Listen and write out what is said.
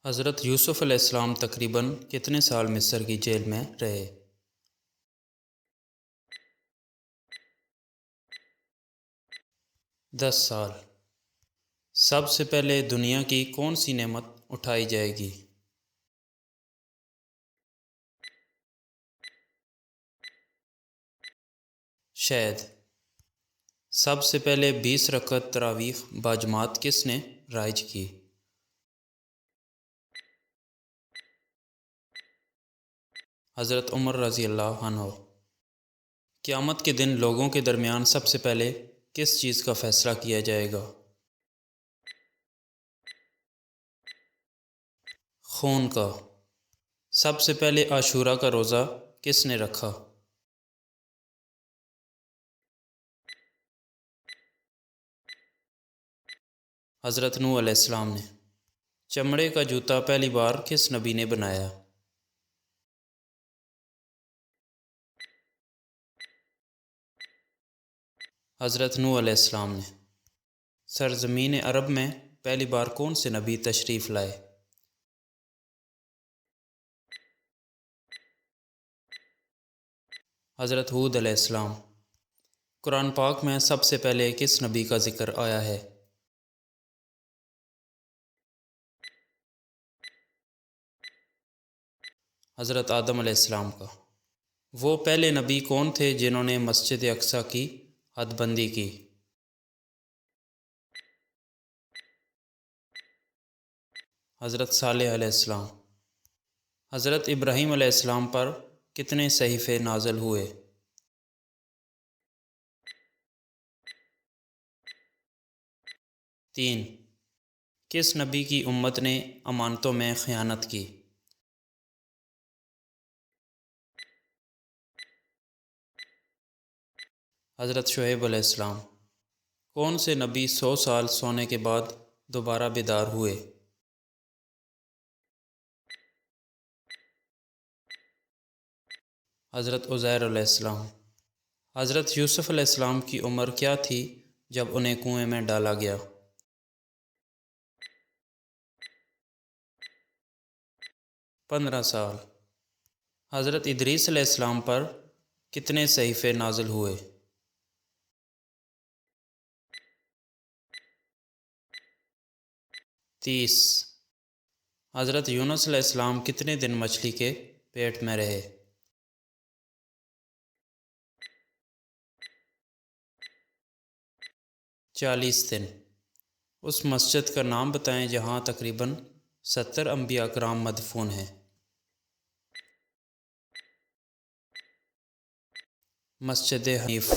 حضرت یوسف علیہ السلام تقریباً کتنے سال مصر کی جیل میں رہے؟ 10 سال۔ سب سے پہلے دنیا کی کون سی نعمت اٹھائی جائے گی؟ شہد۔ سب سے پہلے 20 رکعت تراویح باجماعت کس نے رائج کی؟ حضرت عمر رضی اللہ عنہ۔ قیامت کے دن لوگوں کے درمیان سب سے پہلے کس چیز کا فیصلہ کیا جائے گا؟ خون کا۔ سب سے پہلے عاشورہ کا روزہ کس نے رکھا؟ حضرت نوح علیہ السلام نے۔ چمڑے کا جوتا پہلی بار کس نبی نے بنایا؟ حضرت نوح علیہ السلام نے۔ سرزمین عرب میں پہلی بار کون سے نبی تشریف لائے؟ حضرت ہود علیہ السلام۔ قرآن پاک میں سب سے پہلے کس نبی کا ذکر آیا ہے؟ حضرت آدم علیہ السلام کا۔ وہ پہلے نبی کون تھے جنہوں نے مسجد اقصیٰ کی حد بندی کی؟ حضرت صالح علیہ السلام۔ حضرت ابراہیم علیہ السلام پر کتنے صحیفے نازل ہوئے؟ 3۔ کس نبی کی امت نے امانتوں میں خیانت کی؟ حضرت شعیب علیہ السلام۔ کون سے نبی 100 سال سونے کے بعد دوبارہ بیدار ہوئے؟ حضرت عزیر علیہ السلام۔ حضرت یوسف علیہ السلام کی عمر کیا تھی جب انہیں کنویں میں ڈالا گیا؟ 15 سال۔ حضرت ادریس علیہ السلام پر کتنے صحیفے نازل ہوئے؟ 30۔ حضرت یونس علیہ السلام کتنے دن مچھلی کے پیٹ میں رہے؟ 40 دن۔ اس مسجد کا نام بتائیں جہاں تقریباً 70 انبیاء کرام مدفون ہیں۔ مسجد حنیف۔